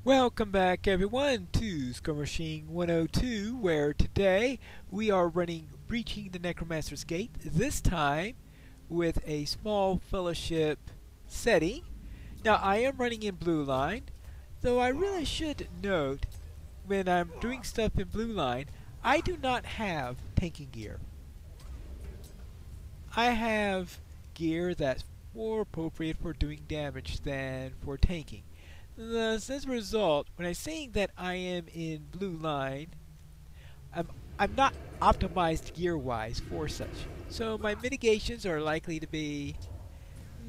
Welcome back everyone to Skirmishing 102, where today we are running Breaching the Necromancer's Gate, this time with a small fellowship setting. Now I am running in blue line, though I really should note when I'm doing stuff in blue line, I do not have tanking gear. I have gear that's more appropriate for doing damage than for tanking. Thus, as a result, when I'm saying that I am in blue line, I'm not optimized gear-wise for such. So my mitigations are likely to be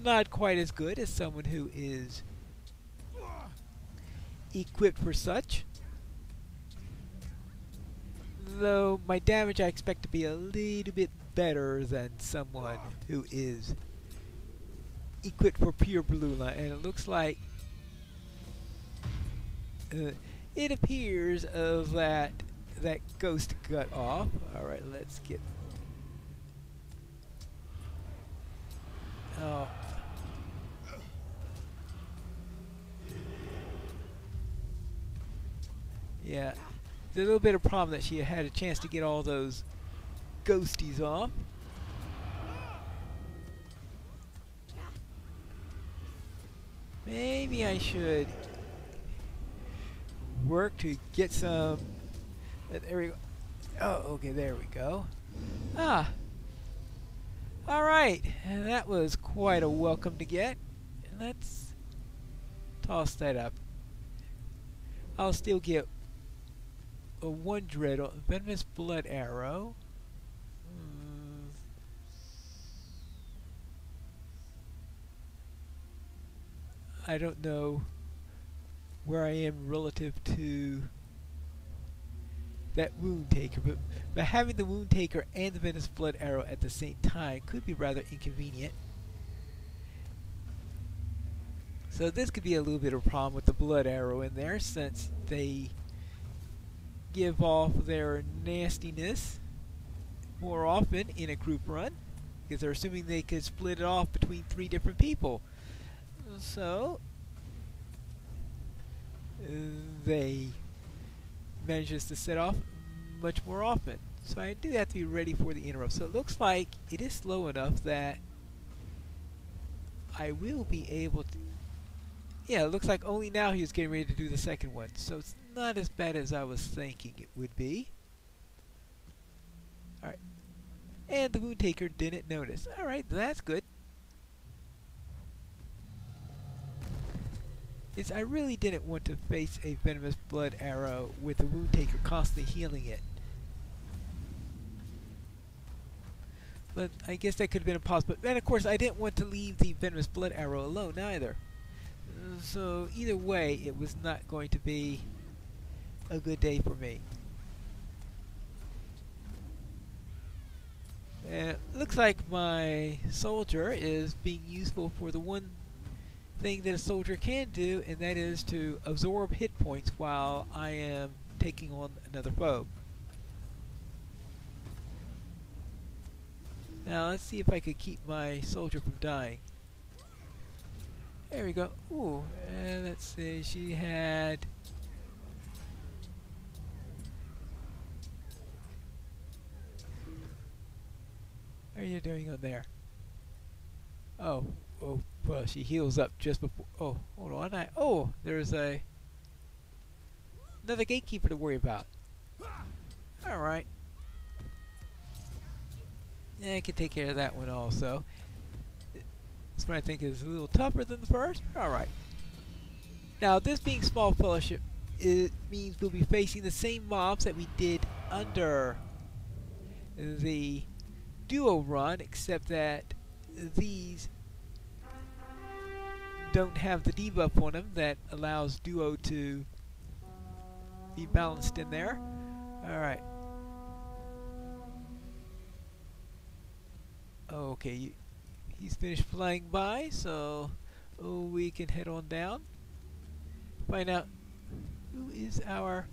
not quite as good as someone who is equipped for such. Though my damage I expect to be a little bit better than someone who is equipped for pure blue line. And it looks like it appears that ghost got off. Alright, let's get... Oh. Yeah. There's a little bit of problem that she had a chance to get all those ghosties off. Maybe I should work to get some... there we go. Oh, okay, there we go. Ah. Alright, that was quite a welcome to get. Let's toss that up. I'll still get a one dread, venomous blood arrow. I don't know where I am relative to that wound taker, but having the wound taker and the venomous blood arrow at the same time could be rather inconvenient. So this could be a little bit of a problem with the blood arrow in there, since they give off their nastiness more often in a group run, because they're assuming they could split it off between 3 different people. So they manages to set off much more often. So I do have to be ready for the interrupt. So it looks like it is slow enough that I will be able to... Yeah, it looks like only now he's getting ready to do the second one. So it's not as bad as I was thinking it would be. Alright. And the wound taker didn't notice. Alright, that's good. I really didn't want to face a venomous blood arrow with a wound taker constantly healing it. But I guess that could have been a possibility. And of course I didn't want to leave the venomous blood arrow alone either. So either way, it was not going to be a good day for me. And it looks like my soldier is being useful for the one thing that a soldier can do, and that is to absorb hit points while I am taking on another foe. Now let's see if I could keep my soldier from dying. There we go. Ooh, and let's see, she had... What are you doing on there? Oh, well, she heals up just before... Oh, hold on. Oh, there's another gatekeeper to worry about. Alright. Yeah, I can take care of that one also. This one I think is a little tougher than the first. Alright. Now, this being small fellowship, it means we'll be facing the same mobs that we did under the duo run, except that these don't have the debuff on them that allows duo to be balanced in there. Alright. Okay, he's finished flying by, so we can head on down. Find out who is our...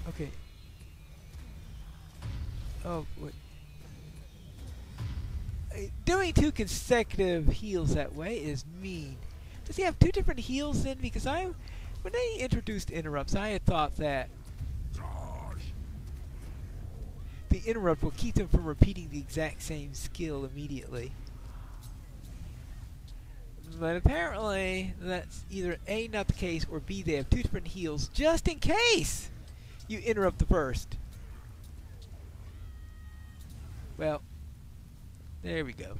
Okay. Oh, wait. doing 2 consecutive heals that way is mean. Does he have 2 different heals then? Because when they introduced interrupts, I had thought that the interrupt will keep them from repeating the exact same skill immediately. But apparently that's either A, not the case, or B, they have 2 different heals just in case you interrupt the first. Well, there we go.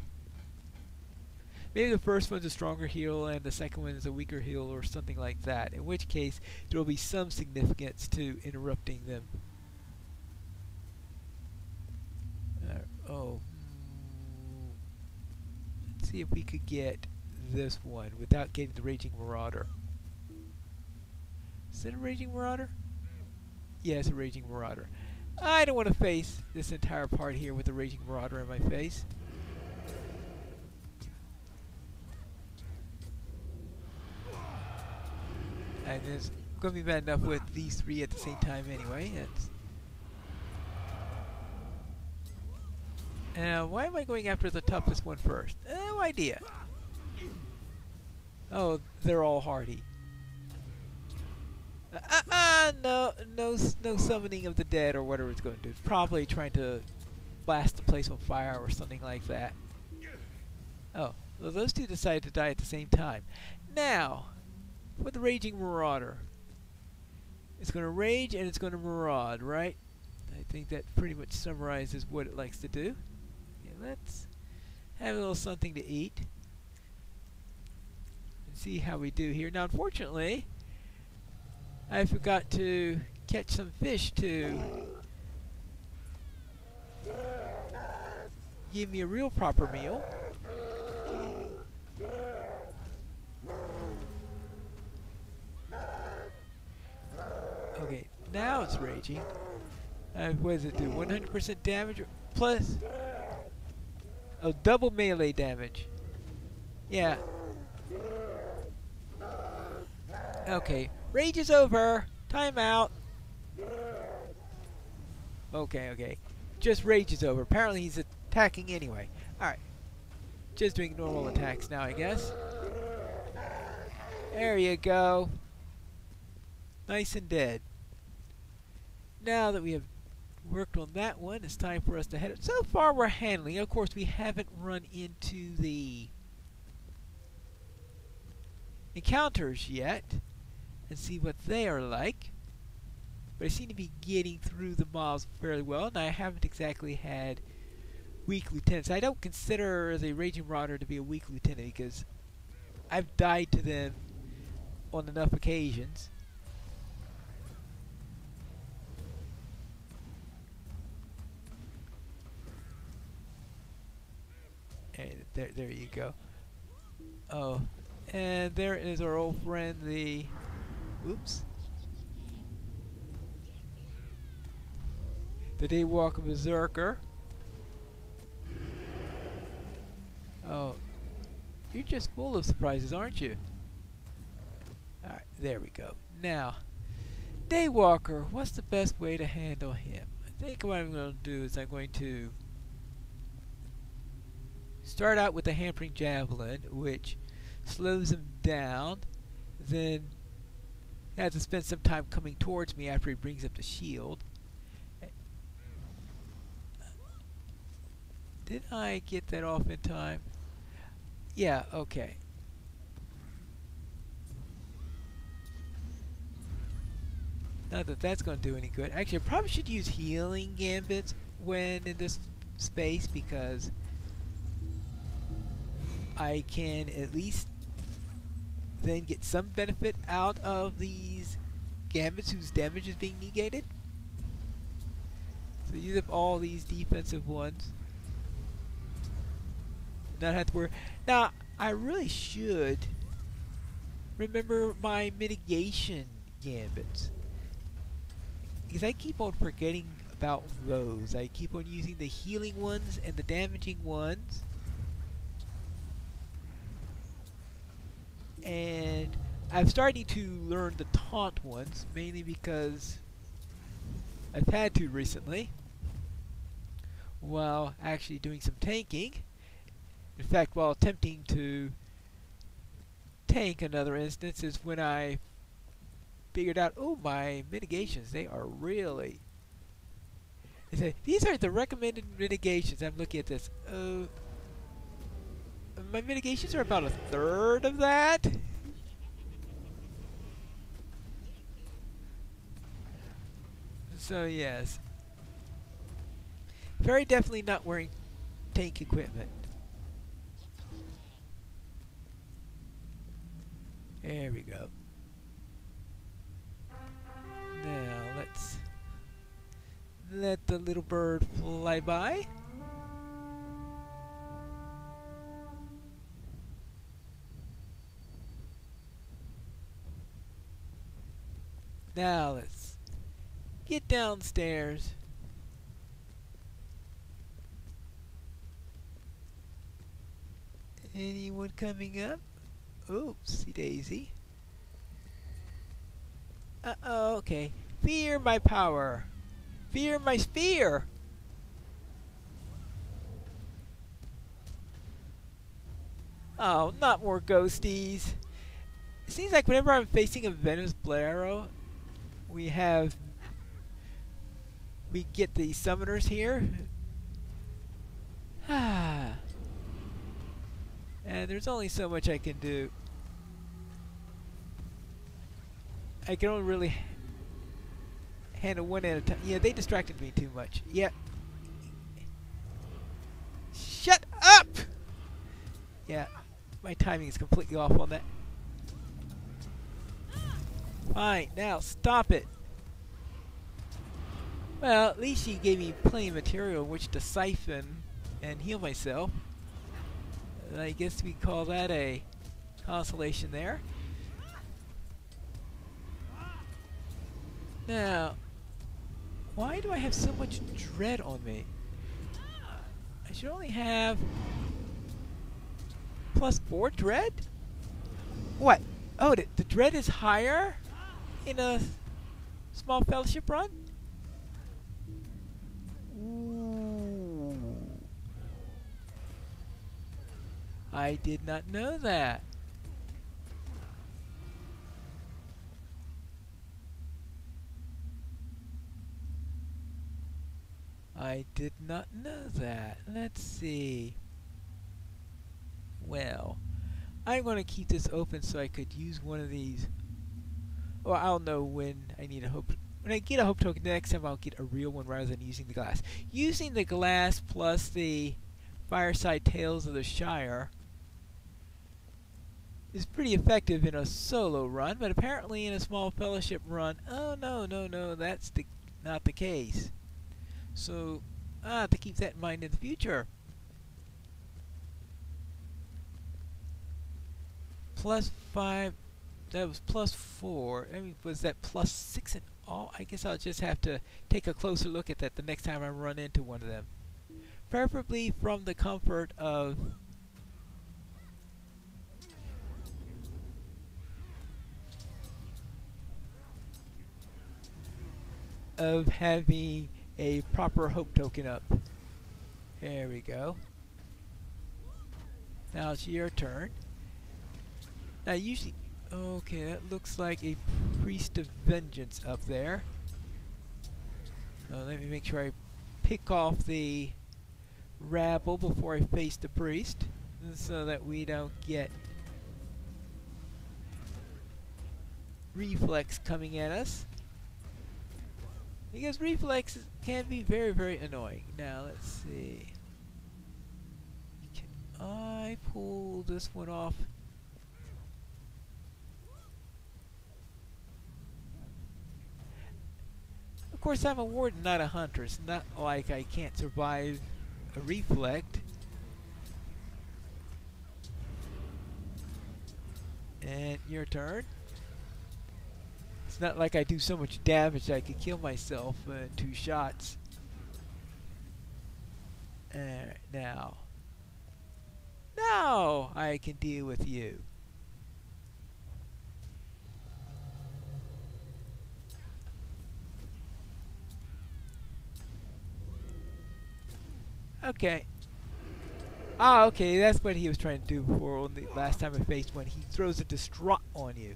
Maybe the first one's a stronger heal and the second one is a weaker heal or something like that, in which case there will be some significance to interrupting them. Let's see if we could get this one without getting the Raging Marauder. Is it a Raging Marauder? Yeah, it's a Raging Marauder. I don't want to face this entire part here with the Raging Marauder in my face. And it's going to be bad enough with these 3 at the same time anyway. Why am I going after the toughest one first? No idea. Oh, they're all hardy. No summoning of the dead or whatever it's going to do. It's probably trying to blast the place on fire or something like that. Oh, well, those 2 decided to die at the same time. Now, for the Raging Marauder. It's going to rage and it's going to maraud, right? I think that pretty much summarizes what it likes to do. Okay, let's have a little something to eat. And see how we do here. Now, unfortunately, I forgot to catch some fish to give me a real proper meal. Okay, now it's raging. What does it do? 100% damage plus double melee damage. Yeah. Okay, rage is over. Time out. Okay. Just rage is over. Apparently he's attacking anyway. Alright. Just doing normal attacks now, I guess. There you go. Nice and dead. Now that we have worked on that one, it's time for us to head. So far we're handling. Of course, we haven't run into the encounters yet and see what they are like. But I seem to be getting through the mobs fairly well, and I haven't exactly had weak lieutenants. I don't consider the Raging Marauder to be a weak lieutenant because I've died to them on enough occasions. And there you go. Oh, and there is our old friend, the... Oops. The Daywalker Berserker. Oh, you're just full of surprises, aren't you? Alright, there we go. Now, Daywalker, what's the best way to handle him? I think what I'm going to do is I'm going to start out with the Hampering Javelin, which slows him down, then has to spend some time coming towards me after he brings up the shield. Did I get that off in time? Yeah, okay. Not that that's going to do any good. Actually, I probably should use healing gambits when in this space because I can at least then get some benefit out of these gambits whose damage is being negated. So use up all these defensive ones. Not have to worry. Now, I really should remember my mitigation gambits, because I keep on forgetting about those. I keep on using the healing ones and the damaging ones. And I'm starting to learn the taunt ones, mainly because I've had to recently, while actually doing some tanking. In fact, while attempting to tank another instance is when I figured out, oh, my mitigations, they are really... These are the recommended mitigations. I'm looking at this. My mitigations are about a third of that. So yes. Very definitely not wearing tank equipment. There we go. Now let's let the little bird fly by. Now let's get downstairs. Anyone coming up? Oopsie daisy. Uh-oh, okay. Fear my power. Fear my spear. Oh, not more ghosties. It seems like whenever I'm facing a venomous Bolero, we get the summoners here. And there's only so much I can do. I can only really handle one at a time. Yeah, they distracted me too much. Yeah. Shut up! Yeah, my timing is completely off on that. Fine, now stop it. Well, at least she gave me plenty of material in which to siphon and heal myself. I guess we call that a consolation there. Now, why do I have so much dread on me? I should only have +4 dread? What? Oh, the dread is higher in a small fellowship run? Ooh. I did not know that. I did not know that. Let's see. Well, I'm going to keep this open so I could use one of these. Well, I'll know when I need a hope. When I get a hope token next time, I'll get a real one rather than using the glass. Using the glass plus the Fireside Tales of the Shire is pretty effective in a solo run, but apparently in a small fellowship run, oh no, that's not the case. So, I have to keep that in mind in the future. +5, that was +4. I mean, was that +6 in all? I guess I'll just have to take a closer look at that the next time I run into one of them. Preferably from the comfort of having a proper hope token up. There we go. Now it's your turn. Now usually, okay, that looks like a Priest of Vengeance up there. Let me make sure I pick off the rabble before I face the priest, so that we don't get reflex coming at us. Because reflexes can be very, very annoying. Now, let's see. Can I pull this one off? Of course, I'm a warden, not a hunter. It's not like I can't survive a reflect. And your turn. It's not like I do so much damage that I could kill myself in 2 shots. Now I can deal with you. Okay. Ah, okay, that's what he was trying to do before on the last time I faced one. He throws a distraught on you.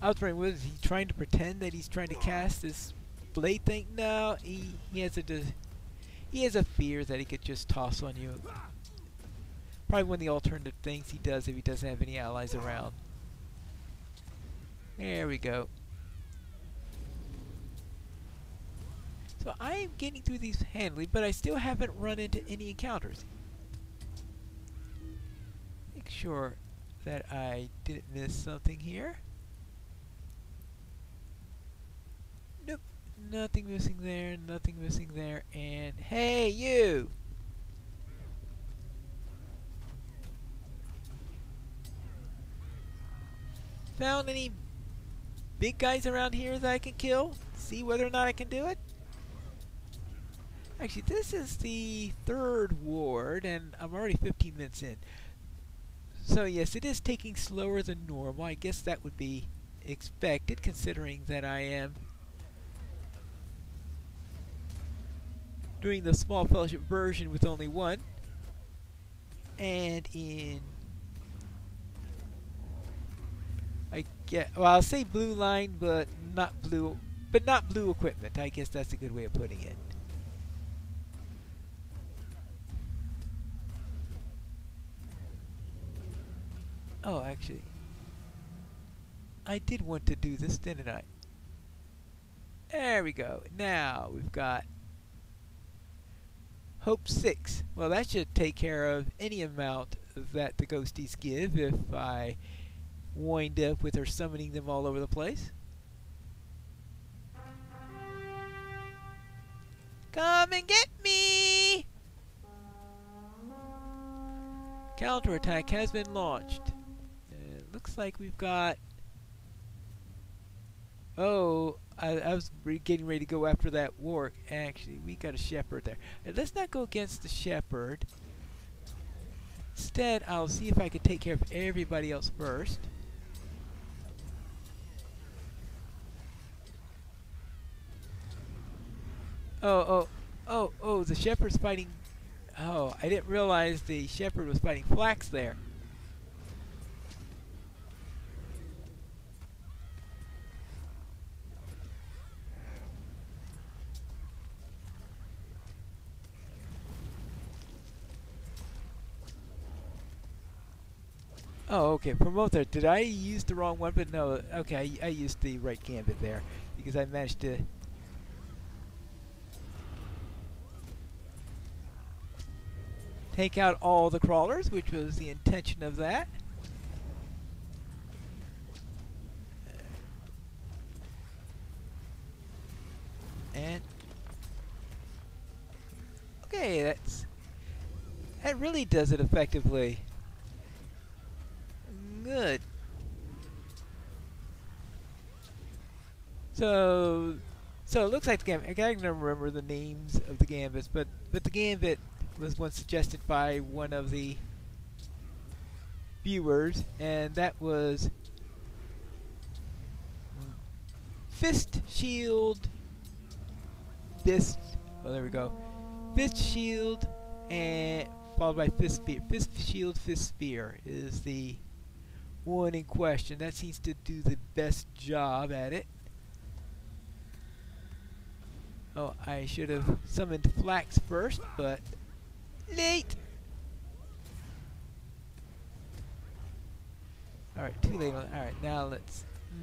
I was wondering, was he trying to pretend that he's trying to cast this blade thing? No, he has a fear that he could just toss on you. Probably one of the alternative things he does if he doesn't have any allies around. There we go. So I am getting through these handily, but I still haven't run into any encounters. Make sure that I didn't miss something here. Nope, nothing missing there, nothing missing there, and hey, you! Found any big guys around here that I can kill? See whether or not I can do it? Actually, this is the third ward, and I'm already 15 minutes in. So yes, it is taking slower than normal. I guess that would be expected, considering that I am doing the small fellowship version with only one. And in... well, I'll say blue line, but not blue equipment. I guess that's a good way of putting it. Oh, actually, I did want to do this, didn't I? There we go. Now we've got Hope 6. Well, that should take care of any amount that the ghosties give if I wind up with her summoning them all over the place. Come and get me! Counterattack has been launched. It looks like we've got... Oh, I was getting ready to go after that warg. Actually, we got a shepherd there. Let's not go against the shepherd. Instead, I'll see if I can take care of everybody else first. Oh, the shepherd's fighting... Oh, I didn't realize the shepherd was fighting Flax there. Oh, okay, promote there. Did I use the wrong one? But no, okay, I used the right gambit there because I managed to... take out all the crawlers, which was the intention of that. And okay, that really does it effectively. Good. So it looks like the gambit. I can't remember the names of the gambits, but the gambit was one suggested by one of the viewers, and that was Fist, Shield, Fist. Oh, there we go. Fist, Shield, and followed by Fist Spear. Fist, Shield, Fist, Spear is the one in question. That seems to do the best job at it. Oh, I should have summoned Flax first, but late! Alright, too late on... Alright, now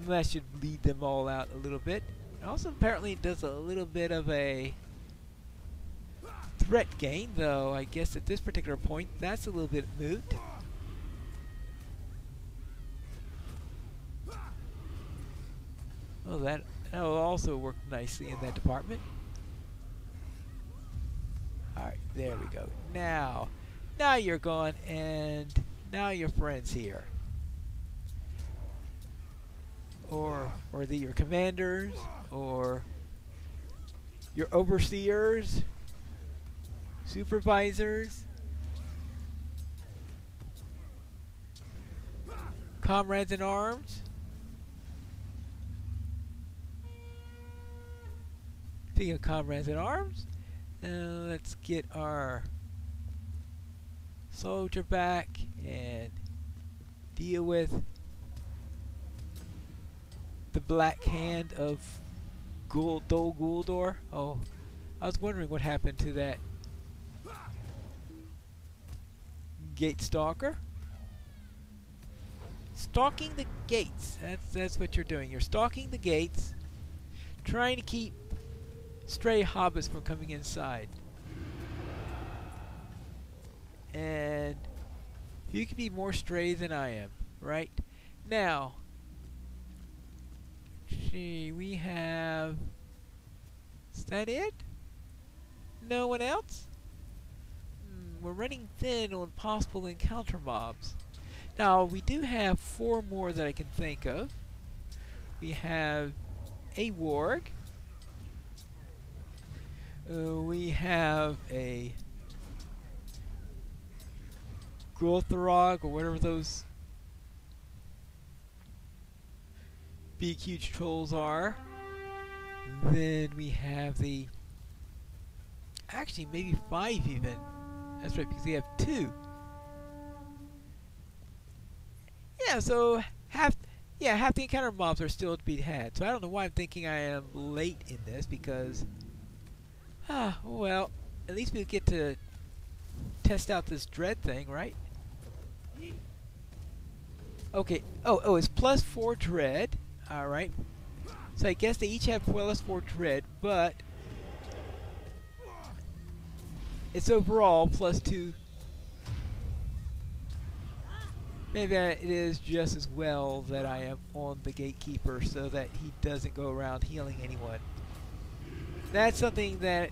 that should lead them all out a little bit. Also, apparently it does a little bit of a threat gain, though I guess at this particular point, that's a little bit moot. Oh, that will also work nicely in that department. Alright, there we go. Now you're gone, and now your friend's here. Or your commanders, or your overseers, supervisors, comrades in arms. Speaking of comrades in arms, let's get our soldier back and deal with the black hand of Dol Guldur. Oh, I was wondering what happened to that gate stalker. Stalking the gates. That's what you're doing. You're stalking the gates, trying to keep stray hobbits from coming inside. And you can be more stray than I am, right? Now, see, we have... Is that it? No one else? We're running thin on possible encounter mobs. Now, we do have 4 more that I can think of. We have a warg. We have a Gulthorog, or whatever those big huge trolls are. Then we have the... Actually, maybe 5 even. That's right, because we have 2. Yeah, so half the encounter mobs are still to be had. So I don't know why I'm thinking I am late in this, because well, at least we get to test out this dread thing, right? Okay. Oh, it's +4 dread. All right. So I guess they each have +4 dread, but it's overall +2. Maybe it is just as well that I am on the gatekeeper so that he doesn't go around healing anyone. That's something that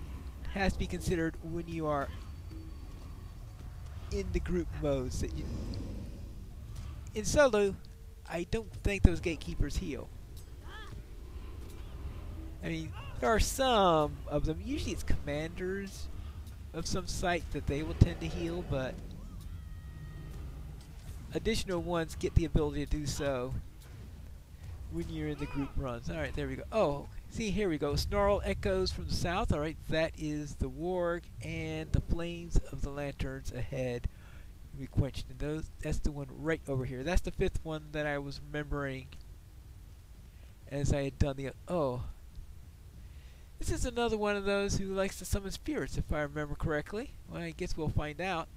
has to be considered when you are in the group modes. That in solo, I don't think those gatekeepers heal. I mean, there are some of them. Usually it's commanders of some site that they will tend to heal, but additional ones get the ability to do so when you're in the group runs. Alright, there we go. Oh, see, here we go. Snarl echoes from the south. Alright, that is the warg, and the flames of the lanterns ahead we quenched. And those, that's the one right over here. That's the 5th one that I was remembering as I had done the... Oh. This is another one of those who likes to summon spirits, if I remember correctly. Well, I guess we'll find out.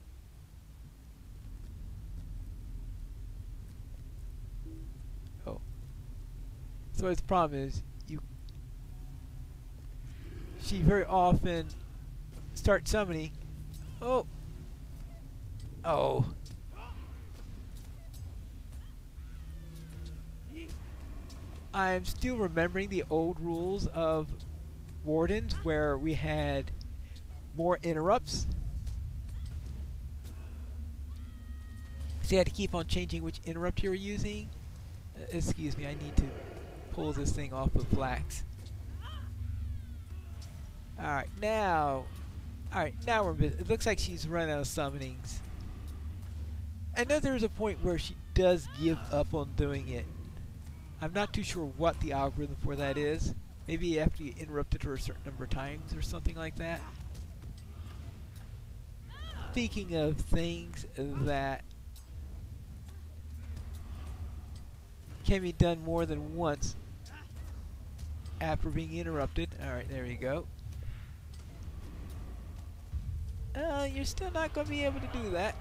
Oh. So his problem is, she very often starts summoning. Oh. Oh. I'm still remembering the old rules of wardens where we had more interrupts. So you had to keep on changing which interrupt you were using. Excuse me, I need to pull this thing off of Flax. Alright, now we're busy. It looks like she's run out of summonings. I know there's a point where she does give up on doing it. I'm not too sure what the algorithm for that is. Maybe after you interrupted her a certain number of times or something like that. Speaking of things that can be done more than once after being interrupted. Alright, there you go. You're still not going to be able to do that.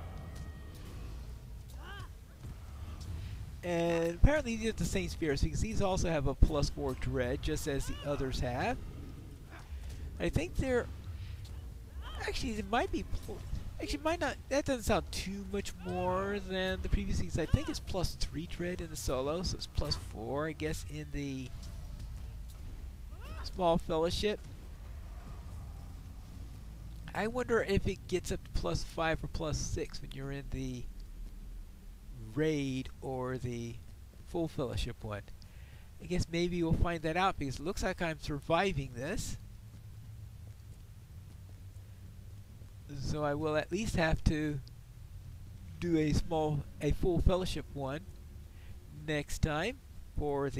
And apparently these are the same spirits, because these also have a +4 dread, just as the others have. I think they're... Actually, it might be... Actually, might not... That doesn't sound too much more than the previous things. I think it's +3 dread in the solo, so it's +4, I guess, in the small fellowship. I wonder if it gets up to +5 or +6 when you're in the raid or the full fellowship one. I guess maybe we'll find that out, because it looks like I'm surviving this. So I will at least have to do a full fellowship one next time for at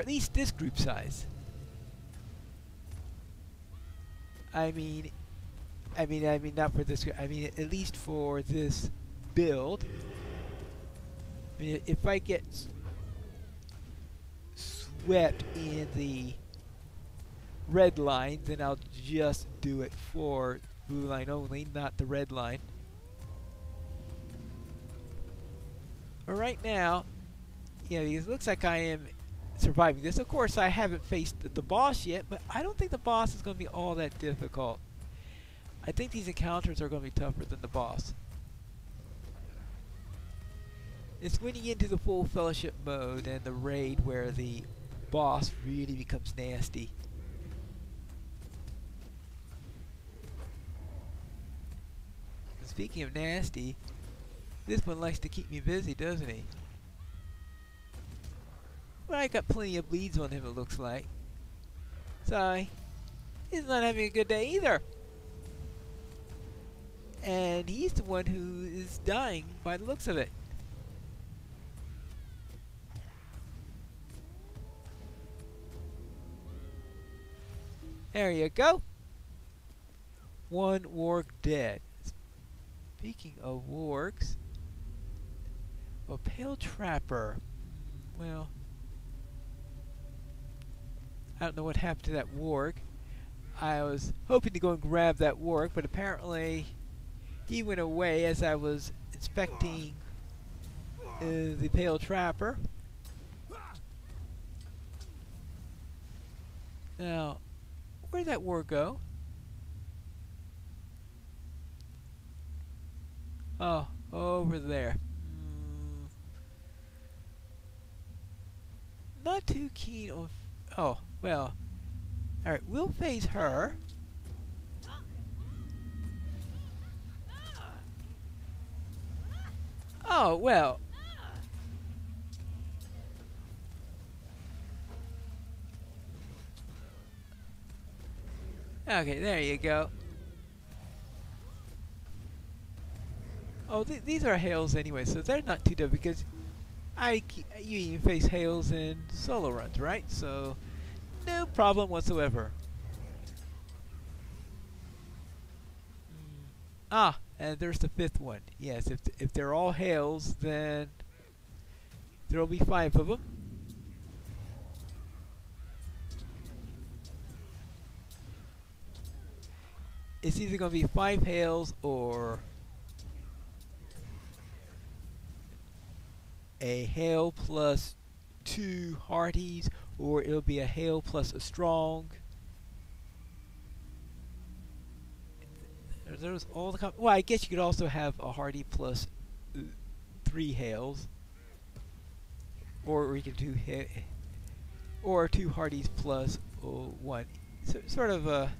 least this group size. I mean, I mean not for this. I mean at least for this build. I mean, if I get swept in the red line, then I'll just do it for blue line only, not the red line. But right now, yeah, it looks like I am surviving this. Of course, I haven't faced the boss yet, but I don't think the boss is going to be all that difficult. I think these encounters are going to be tougher than the boss. It's when you get into the full fellowship mode and the raid where the boss really becomes nasty. And speaking of nasty, this one likes to keep me busy, doesn't he? But I got plenty of bleeds on him, it looks like. So, he's not having a good day either. And he's the one who is dying by the looks of it. There you go. One warg dead. Speaking of wargs, a pale trapper. Well, I don't know what happened to that warg. I was hoping to go and grab that warg, but apparently he went away as I was inspecting the pale trapper. Now, where'd that warg go? Oh, over there. Not too keen on... Oh, well. Alright, we'll face her. Oh, well. Okay, there you go. Oh, these are hails anyway, so they're not too difficult because you even face hails in solo runs, right? So, no problem whatsoever. Ah, and there's the fifth one. Yes, if they're all hails, then there'll be 5 of them. It's either going to be 5 hails or a hail plus 2 hearties, or it'll be a hail plus a strong. There's all the well, I guess you could also have a hardy plus 3 hails, or we could do or 2 hardies plus 1. So sort of a.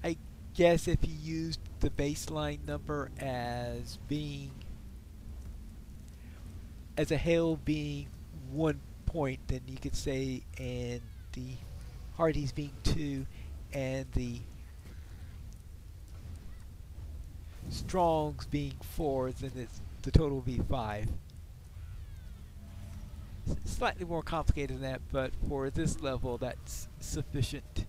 I guess if you used the baseline number as being as a hail being 1 point, then you could say, and the hardies being 2, and the strongs being 4, then the total will be 5. It's slightly more complicated than that, but for this level, that's sufficient.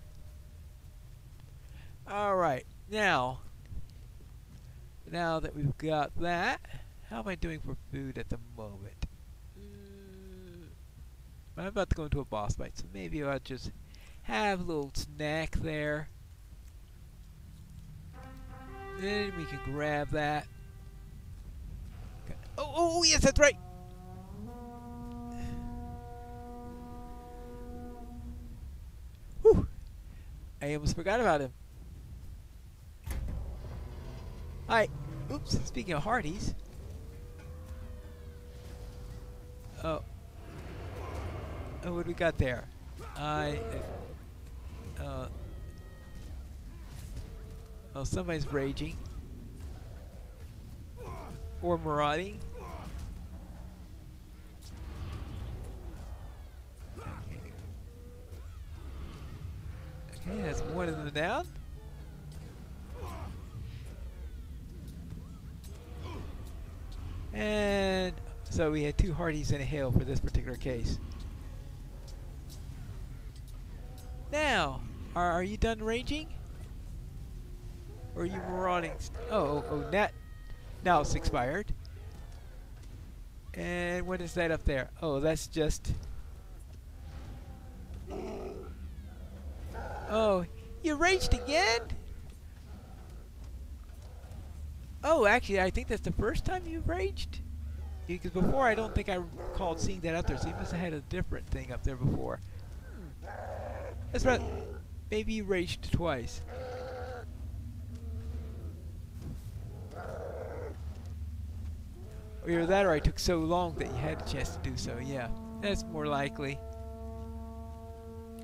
Alright, now that we've got that, how am I doing for food at the moment? I'm about to go into a boss fight, so maybe I'll just have a little snack there. Then we can grab that. Oh, yes, that's right! Whew! I almost forgot about him. Hi. Oops, speaking of hardies. Oh, what do we got there? Oh, somebody's raging. Or marauding. Okay, that's one of them down. And so we had 2 hardies and a hail for this particular case. Now, Are you done ranging? Or are you marauding? Now it's expired. And what is that up there? Oh, that's just... Oh, you raged again? Oh, actually, I think that's the first time you've raged. Because before, I don't think I recalled seeing that up there. So you must have had a different thing up there before. That's right. Maybe you raged twice. Or either that, or I took so long that you had a chance to do so. Yeah, that's more likely.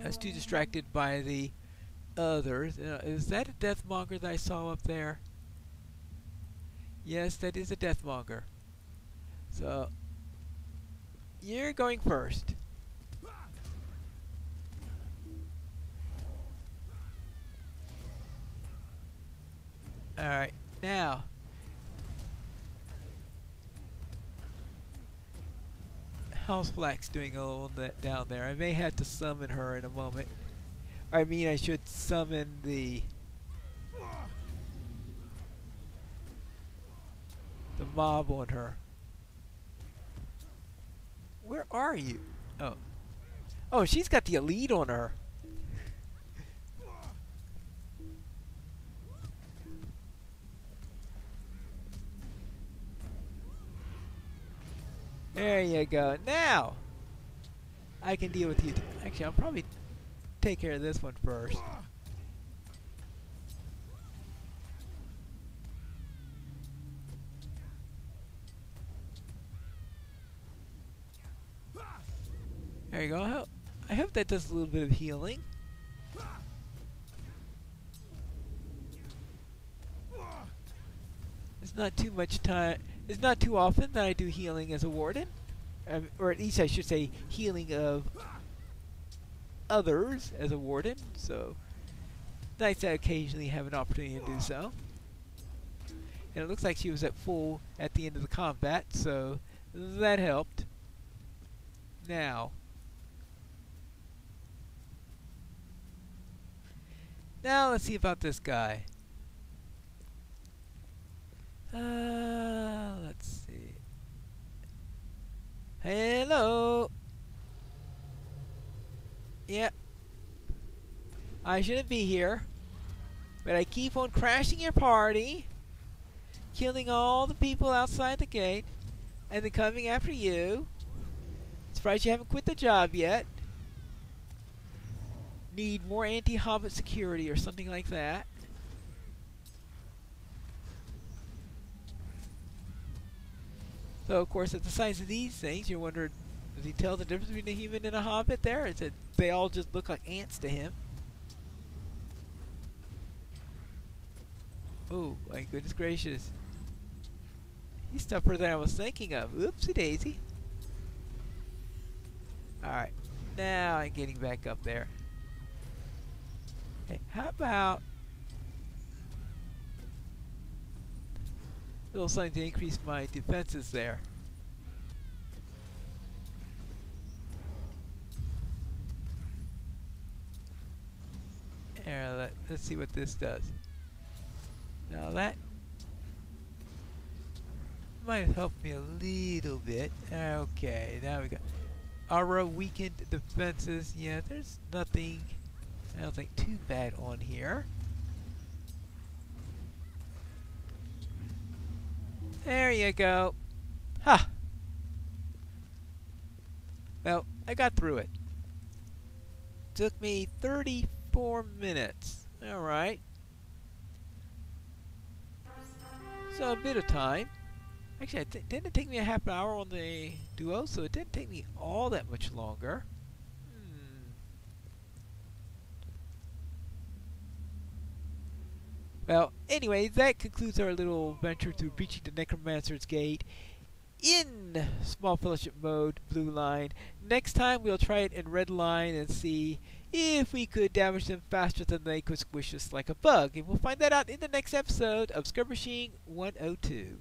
I was too distracted by the others. Is that a deathmonger that I saw up there? Yes, that is a deathmonger. So, you're going first. Alright, now. How's Flax doing a little bit down there? I may have to summon her in a moment. I mean, I should summon the mob on her. Where are you? Oh. Oh, she's got the elite on her. There you go. Now, I can deal with you. Actually, I'll probably take care of this one first. There you go. I hope that does a little bit of healing. It's not too much time. It's not too often that I do healing as a warden. Or at least I should say healing of others as a warden. So, nice to occasionally have an opportunity to do so. And it looks like she was at full at the end of the combat, so that helped. Now let's see about this guy. Let's see. Hello. Yep. I shouldn't be here, but I keep on crashing your party, killing all the people outside the gate, and then coming after you. Surprised you haven't quit the job yet. Need more anti-hobbit security or something like that. So, of course, at the size of these things, you're wondering, does he tell the difference between a human and a hobbit there? Is it they all just look like ants to him? Oh, my goodness gracious. He's tougher than I was thinking of. Oopsie daisy. Alright, now I'm getting back up there. Hey, how about a little something to increase my defenses there? There, let's see what this does. Now that might help me a little bit. Okay, now we got aura weakened defenses. Yeah, there's nothing, I don't think, too bad on here. There you go. Ha! Well, I got through it. Took me 34 minutes. Alright. So a bit of time. Actually, it didn't take me a half an hour on the duo, so it didn't take me all that much longer. Well, anyway, that concludes our little venture through breaching the Necromancer's Gate in Small Fellowship mode, Blue Line. Next time, we'll try it in Red Line and see if we could damage them faster than they could squish us like a bug. And we'll find that out in the next episode of Skirmishing 102.